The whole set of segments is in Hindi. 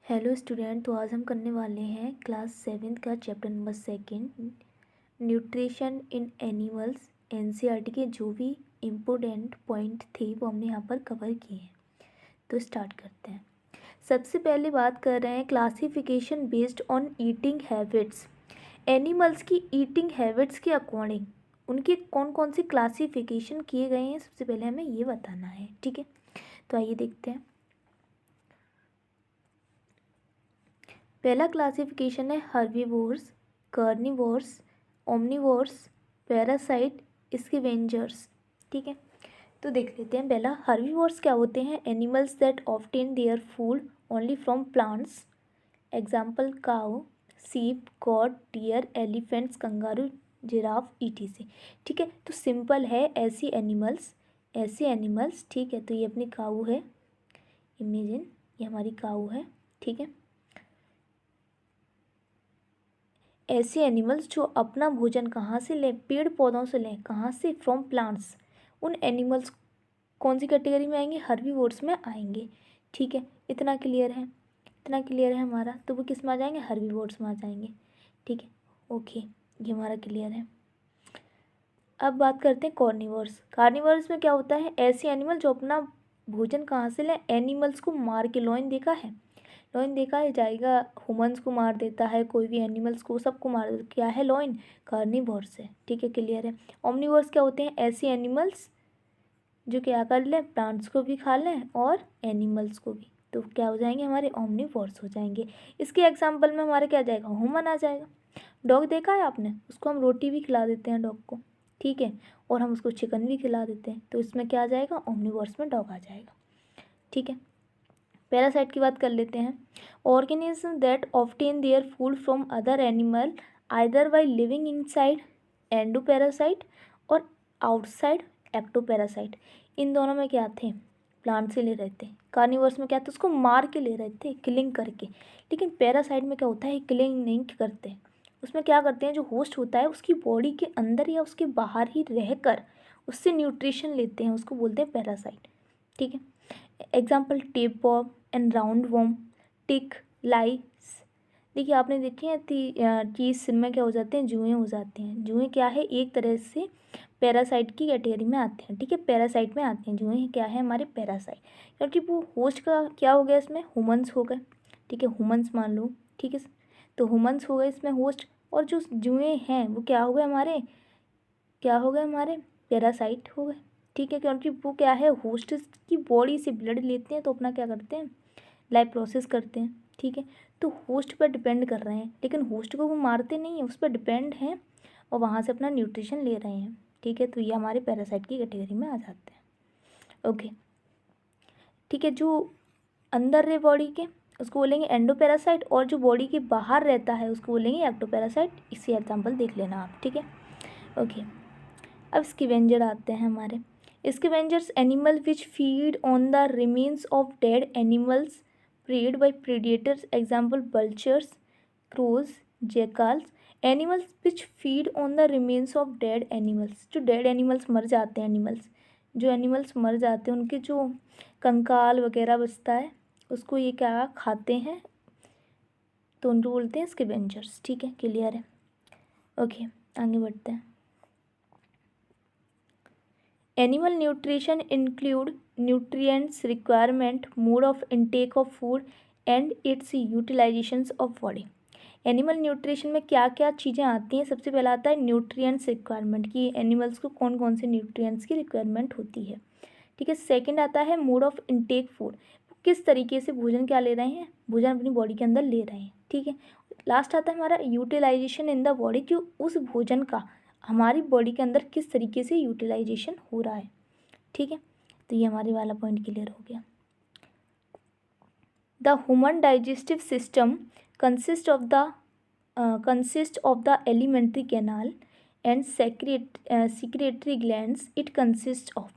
Hello student. तो आज हम करने वाले हैं क्लास 7 का chapter number 2 nutrition in animals. NCERT के जो भी इम्पोर्टेंट पॉइंट थे वो हमने यहाँ पर कवर किए हैं। तो स्टार्ट करते हैं। सबसे पहले बात कर रहे हैं classification based on eating habits. Animals की ईटिंग हैबिट्स के अकॉर्डिंग उनके कौन कौन से क्लासिफिकेशन किए गए हैं, सबसे पहले हमें ये बताना है। ठीक है, तो आइए देखते हैं। पहला क्लासिफिकेशन है herbivores, carnivores, omnivores, parasite, scavengers. ठीक है, तो देख लेते हैं। पहला हर्बीवोर्स क्या होते हैं? Animals that obtain their food only from plants. Example cow, sheep, goat, deer, elephants, kangaroo, giraffe, etc. ठीक है, तो सिंपल है ऐसी एनिमल्स। ठीक है, तो ये अपनी काऊ है, इमेजिन ये हमारी काऊ है। ठीक है, ऐसे एनिमल्स जो अपना भोजन कहाँ से लें? पेड़ पौधों से लें। कहाँ से? From plants. उन एनिमल्स कौन सी कैटेगरी में आएंगे? हर्बीवोर्स में आएंगे। ठीक है, इतना क्लियर है, हमारा। तो वो किस में आ जाएंगे? हर्बीवोर्स में आ जाएंगे। ठीक है, ओके, ये हमारा क्लियर है। अब बात करते हैं कार्निवोर्स। कार्निवोर्स में क्या होता है? ऐसे एनिमल जो अपना भोजन कहाँ से लें? एनिमल्स को मार के। लॉइन देखा है? लॉइन देखा है जाएगा, ह्यूमन्स को मार देता है, कोई भी एनिमल्स को, सबको मार देता। क्या है? लॉइन। कार्निवोर्स है। ठीक है, क्लियर है। ओमनिवोर्स क्या होते हैं? ऐसे एनिमल्स जो क्या कर लें? प्लांट्स को भी खा लें और एनिमल्स को भी। तो क्या हो जाएंगे? हमारे ओमनिवोर्स हो जाएंगे। इसके एग्जाम्पल में हमारे क्या आ जाएगा? ह्यूमन आ जाएगा। डॉग देखा है आपने? उसको हम रोटी भी खिला देते हैं डॉग को। ठीक है, और हम उसको चिकन भी खिला देते हैं। तो इसमें क्या आ जाएगा? ओमनिवोर्स में डॉग आ जाएगा। ठीक है, पैरासाइट की बात कर लेते हैं। Organism that obtain their food from other animal either by living inside, endoparasite, और आउटसाइड, एक्टोपैरासाइट। इन दोनों में क्या थे? प्लांट से ले रहे थे। कार्निवर्स में क्या था? उसको मार के ले रहे थे, किलिंग करके। लेकिन पैरासाइट में क्या होता है? किलिंग नहीं करते। उसमें क्या करते हैं? जो होस्ट होता है उसकी बॉडी के अंदर या उसके बाहर ही रहकर उससे न्यूट्रिशन लेते हैं, उसको बोलते हैं पैरासाइट। ठीक है, example tape worm and round worm, tick, lice. देखिए आपने देखी है कि सिर में क्या हो जाते हैं? जुएँ हो जाते हैं। जुएँ क्या है? एक तरह से पैरासाइट की कैटेगरी में आते हैं। ठीक है, पैरासाइट में आते हैं। जुएँ क्या है? हमारे पैरासाइट। क्योंकि वो होस्ट का क्या हो गया? इसमें ह्यूमन्स हो गए। ठीक है, ह्यूमन्स मान लो। ठीक है, तो ह्यूमन्स हो गए इसमें होस्ट, और जो जुएँ हैं वो क्या हो गए? हमारे पैरासाइट हो गए। ठीक है, क्योंकि वो क्या है? होस्ट की बॉडी से ब्लड लेते हैं, तो अपना क्या करते हैं? लाइफ प्रोसेस करते हैं। ठीक है, तो होस्ट पर डिपेंड कर रहे हैं, लेकिन होस्ट को वो मारते नहीं हैं, उस पर डिपेंड हैं और वहाँ से अपना न्यूट्रिशन ले रहे हैं। ठीक है, तो ये हमारे पैरासाइट की कैटेगरी में आ जाते हैं। ओके, ठीक है, जो अंदर रहे बॉडी के उसको बोलेंगे एंडोपैरासाइट, और जो बॉडी के बाहर रहता है उसको बोलेंगे एक्टोपैरासाइट। इसी एग्जाम्पल देख लेना आप। ठीक है, ओके। अब स्कैवेंजर आते हैं हमारे। Scavengers animal which feed on the remains of dead animals preyed by predators. Example vultures, crows, jackals. Animals which feed on the remains of dead animals, जो डेड एनिमल्स मर जाते हैं, जो एनिमल्स मर जाते हैं उनके जो कंकाल वगैरह बचता है उसको ये क्या खाते हैं? तो उनको बोलते हैं स्कैवेंजर्स। ठीक है, क्लियर है। ओके, आगे बढ़ते हैं। Animal nutrition include nutrients requirement, mode of intake of food and its utilizations of body। Animal nutrition में क्या क्या चीज़ें आती हैं? सबसे पहला आता है न्यूट्रिएंट्स रिक्वायरमेंट, कि एनिमल्स को कौन कौन से न्यूट्रिएंट्स की रिक्वायरमेंट होती है। ठीक है, सेकंड आता है मोड ऑफ इनटेक फूड, किस तरीके से भोजन क्या ले रहे हैं? भोजन अपनी बॉडी के अंदर ले रहे हैं। ठीक है, लास्ट आता है हमारा यूटिलाइजेशन इन द बॉडी, कि उस भोजन का हमारी बॉडी के अंदर किस तरीके से यूटिलाइजेशन हो रहा है। ठीक है, तो ये हमारे वाला पॉइंट क्लियर हो गया। The human digestive system consist of the alimentary canal and secretary glands it consist of.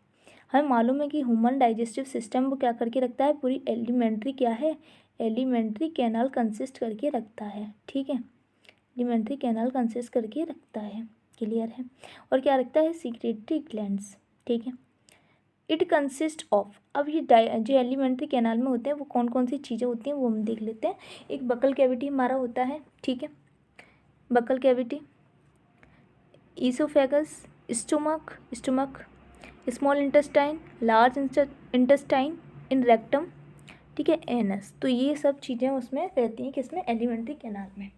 हमें मालूम है कि ह्यूमन डाइजेस्टिव सिस्टम वो क्या करके रखता है? पूरी एलिमेंट्री क्या है? एलिमेंट्री कैनाल कंसिस्ट करके रखता है। ठीक है, एलिमेंट्री कैनाल कंसिस्ट करके रखता है, क्लियर है। और क्या रखता है? Secretary glands. ठीक है, इट कंसिस्ट ऑफ, अब ये जो एलिमेंट्री कैनाल में होते हैं वो कौन कौन सी चीज़ें होती हैं वो हम देख लेते हैं। एक बकल कैविटी हमारा होता है, ठीक है, buccal cavity, oesophagus, stomach, small intestine, large intestine, इन रेक्टम, ठीक है, एनस। तो ये सब चीज़ें उसमें रहती हैं किसमें, एलिमेंट्री कैनाल में,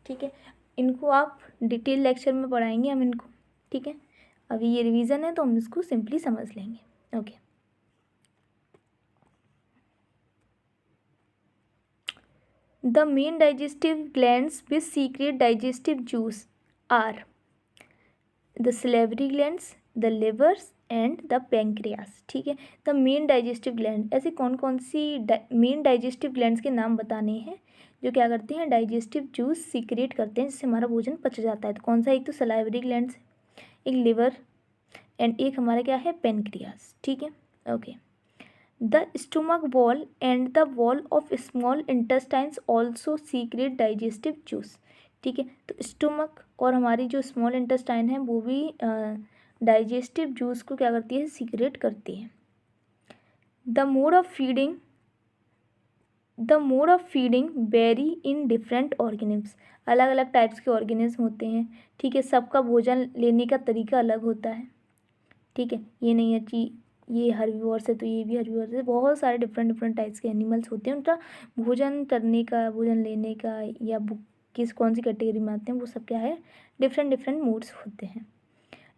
ठीक है। इनको आप डिटेल लेक्चर में पढ़ाएंगे हम इनको, ठीक है। अभी ये रिवीजन है तो हम इसको सिंपली समझ लेंगे, okay. The main digestive glands with secrete digestive juice are the salivary glands, the livers and the pancreas, ठीक है। द मेन डाइजेस्टिव ग्लैंड, ऐसे कौन कौन सी मेन डाइजेस्टिव ग्लैंड्स के नाम बताने हैं जो क्या करते हैं, डाइजेस्टिव जूस सीक्रेट करते हैं जिससे हमारा भोजन पच जाता है। तो कौन सा, एक तो सलाइवरी ग्लैंड्स, एक लिवर एंड एक हमारा क्या है, पेनक्रियास, ठीक है, okay. The stomach wall and the wall of small intestines also secret digestive juice, ठीक है। तो स्टोमक और हमारी जो स्मॉल इंटेस्टाइन है वो भी डाइजेस्टिव जूस को क्या करती है, सीक्रेट करती है। The mode of feeding very in different organisms, अलग अलग टाइप्स के ऑर्गेनिज्म होते हैं, ठीक है। सबका भोजन लेने का तरीका अलग होता है, ठीक है। ये नहीं है कि ये हर्बीवोर्स है तो ये भी हर्बीवोर्स है, बहुत सारे डिफरेंट टाइप्स के एनिमल्स होते हैं, उनका भोजन करने का, भोजन लेने का या कौन सी कैटेगरी में आते हैं वो सब क्या है, डिफरेंट मूड्स होते हैं।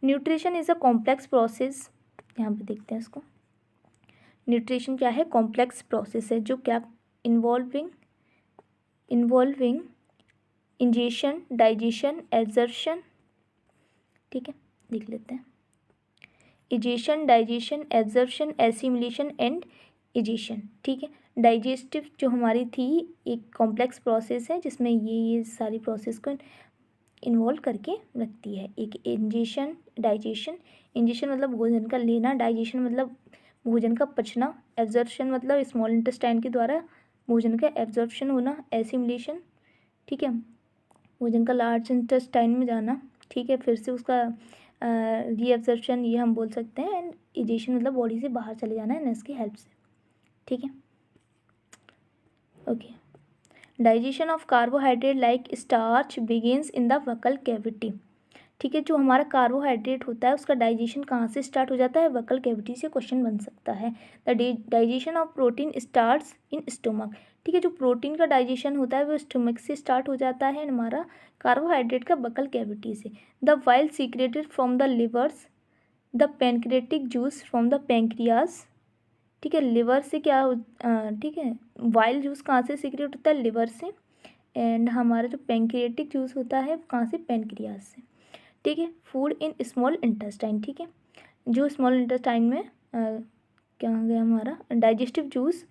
Nutrition is a complex process, यहाँ पे देखते हैं इसको। न्यूट्रिशन क्या है, कॉम्प्लेक्स प्रोसेस है जो क्या इन्वॉल्विंग इंजेशन, डाइजेशन, एब्जॉर्प्शन, ठीक है, देख लेते हैं। Egestion, digestion, absorption, assimilation and egestion, ठीक है। डाइजेस्टिव जो हमारी थी एक कॉम्प्लेक्स प्रोसेस है जिसमें ये सारी प्रोसेस को इन्वॉल्व करके रखती है। एक इंजेशन, डाइजेशन, इंजेशन मतलब भोजन का लेना, डाइजेशन मतलब भोजन का पचना, एब्जॉर्प्शन मतलब स्मॉल इंटेस्टाइन के द्वारा भोजन का एब्जॉर्प्शन होना, एसिमिलेशन, ठीक है, भोजन का लार्ज इंटेस्टाइन में जाना, ठीक है, फिर से उसका रीएब्जॉर्प्शन ये हम बोल सकते हैं, एंड इजेशन मतलब बॉडी से बाहर चले जाना है नस की हेल्प से, ठीक है, okay. Digestion of carbohydrate like starch begins in the buccal cavity, ठीक है। जो हमारा कार्बोहाइड्रेट होता है उसका डाइजेशन कहाँ से स्टार्ट हो जाता है, वकल कैविटी से क्वेश्चन बन सकता है। The digestion of protein starts in stomach, ठीक है। जो प्रोटीन का डाइजेशन होता है वो स्टोमक से स्टार्ट हो जाता है, हमारा कार्बोहाइड्रेट का बकल कैविटी से। The while secreted from the levers, the pancreatic juice from the pancreas, ठीक है। लिवर से क्या ठीक है, वाइल जूस कहाँ से सीक्रेट होता है, लिवर से, एंड हमारा जो पैंक्रियाटिक जूस होता है कहाँ से, पैंक्रियास से, ठीक है। फूड इन स्मॉल इंटेस्टाइन, ठीक है, जो स्मॉल इंटेस्टाइन में क्या हो गया हमारा, digestive juice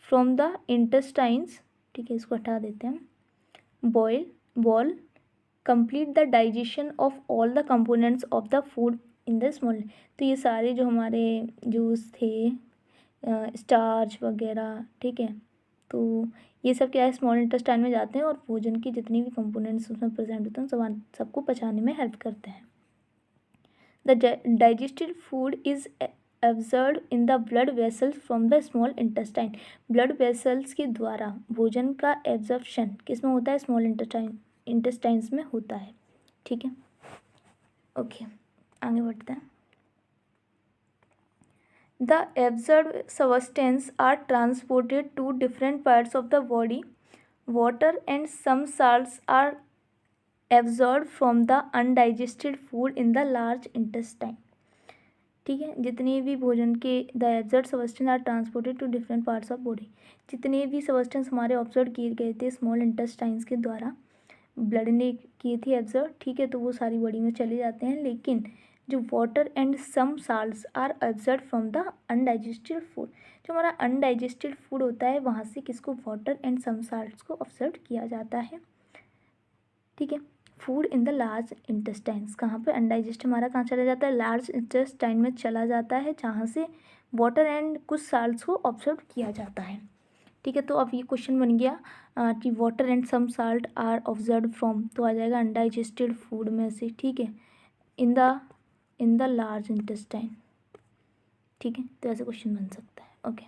from the intestines, ठीक है, इसको हटा देते हैं हम। Ball complete the digestion of all the components of the food in the small, तो ये सारे जो हमारे जूस थे, स्टार्च वगैरह, ठीक है, तो ये सब क्या है, स्मॉल इंटेस्टाइन में जाते हैं और भोजन की जितनी भी कंपोनेंट्स उसमें प्रेजेंट होते हैं सबको पचाने में हेल्प करते हैं। The digested food is absorbed in the blood vessels from the small intestine, blood vessels के द्वारा भोजन का एब्जॉर्प्शन किस में होता है, स्मॉल इंटेस्टाइन्स में होता है, ठीक है, ओके। आगे बढ़ते हैं। The absorbed substances are transported to different parts of the body. Water and some salts are absorbed from the undigested food in the large intestine. ठीक है, जितने भी भोजन के the absorbed substance are transported to different parts of body, जितने भी सब्सटेंस हमारे ऑब्जर्व किए गए थे स्मॉल इंटेस्टाइन्स के द्वारा, ब्लड ने किए थे एब्जॉर्व, ठीक है, तो वो सारी बॉडी में चले जाते हैं, लेकिन जो water and some salts are absorb from the undigested food, जो हमारा अनडाइजेस्टेड फूड होता है वहाँ से किसको, वाटर एंड सम साल्ट्स को ऑब्जर्व किया जाता है, ठीक है। Food in the large intestines, कहाँ पे अनडाइजेस्ट हमारा कहाँ चला जाता है, लार्ज इंटेस्टाइन में चला जाता है, जहाँ से वाटर एंड कुछ साल्ट्स को ऑब्जर्व किया जाता है, ठीक है। तो अब ये क्वेश्चन बन गया कि water and some salt are observe from, तो आ जाएगा अनडाइजेस्टेड फूड में से, ठीक है, इन द लार्ज इंटेस्टाइन, ठीक है, तो ऐसे क्वेश्चन बन सकता है। Okay,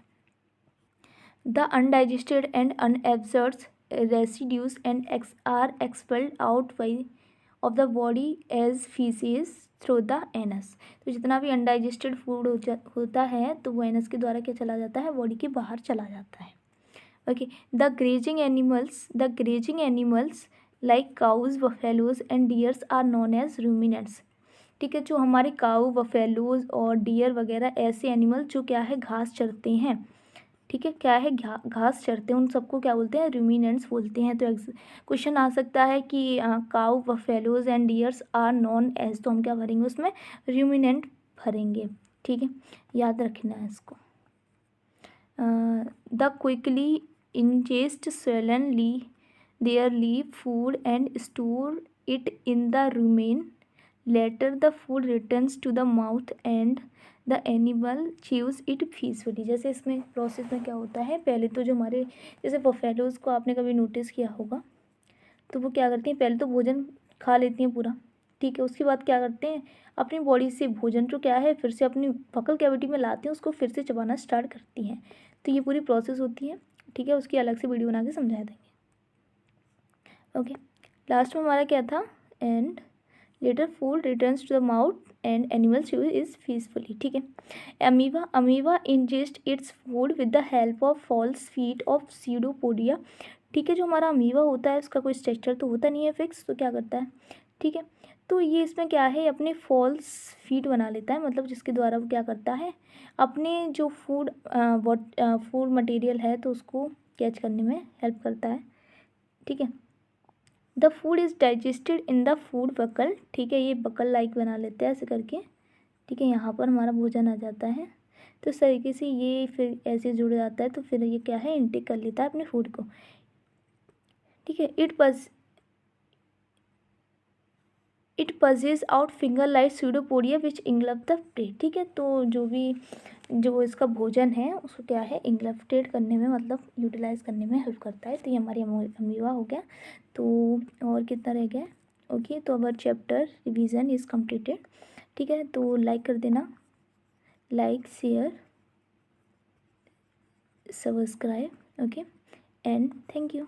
the undigested and unabsorbed residues and are expelled out by of the body as faeces through the anus. तो जितना भी अनडाइजेस्टेड फूड होता है तो वो एनस के द्वारा क्या चला जाता है, बॉडी के बाहर चला जाता है। Okay, the grazing animals like cows, buffaloes and deers are known as ruminants. ठीक है, जो हमारे काऊ, बफेलोज और डियर वगैरह ऐसे एनिमल जो क्या है, घास चरते हैं। ठीक है, क्या है, घास चरते हैं, उन सबको क्या बोलते हैं, रूमिनेंट्स बोलते हैं। तो क्वेश्चन आ सकता है कि cow, buffaloes and deers are non age, तो हम क्या भरेंगे उसमें, रूमिनेंट भरेंगे। ठीक है, याद रखना है इसको। The quickly ingest swollen their leaf food and store it in the rumen. Later the food returns to the mouth and the animal chews it peacefully। जैसे इसमें प्रोसेस में क्या होता है, पहले तो जो हमारे जैसे बफेलोज को आपने कभी नोटिस किया होगा, तो वो क्या करती हैं, पहले तो भोजन खा लेती हैं पूरा। ठीक है, उसके बाद क्या करते हैं, अपनी बॉडी से भोजन जो क्या है फिर से अपनी बकल कैविटी में लाते हैं, उसको फिर से चबाना स्टार्ट करती हैं। तो ये पूरी प्रोसेस होती है। ठीक है, उसकी अलग से वीडियो बना के समझा देंगे। ओके, लास्ट में हमारा क्या था, and later food returns to the mouth and animal chews is peacefully. ठीक है, amoeba ingest its food with the help of false feet of pseudopodia. ठीक है, जो हमारा अमीबा होता है उसका कोई स्ट्रक्चर तो होता नहीं है फिक्स, तो क्या करता है, ठीक है, तो ये इसमें क्या है, अपने फॉल्स फीट बना लेता है, मतलब जिसके द्वारा वो क्या करता है, अपने जो फूड मटेरियल है तो उसको कैच करने में हेल्प करता है। ठीक है, the food is digested in the food vacuole. ठीक है, ये बकल लाइक बना लेते हैं ऐसे करके। ठीक है, यहाँ पर हमारा भोजन आ जाता है, तो इस तरीके से ये फिर ऐसे जुड़ जाता है, तो फिर ये क्या है, इनटेक कर लेता है अपने फूड को। ठीक है, it पजेज out finger like pseudopodia which engulf the prey. ठीक है, तो जो इसका भोजन है उसको क्या है, इंगल्फेट करने में, मतलब यूटिलाइज करने में हेल्प करता है। तो ये हमारी अमीबा हो गया। तो और कितना रह गया, ओके, तो our chapter revision is completed. ठीक है, तो लाइक कर देना, like, share, subscribe. Okay, and thank you.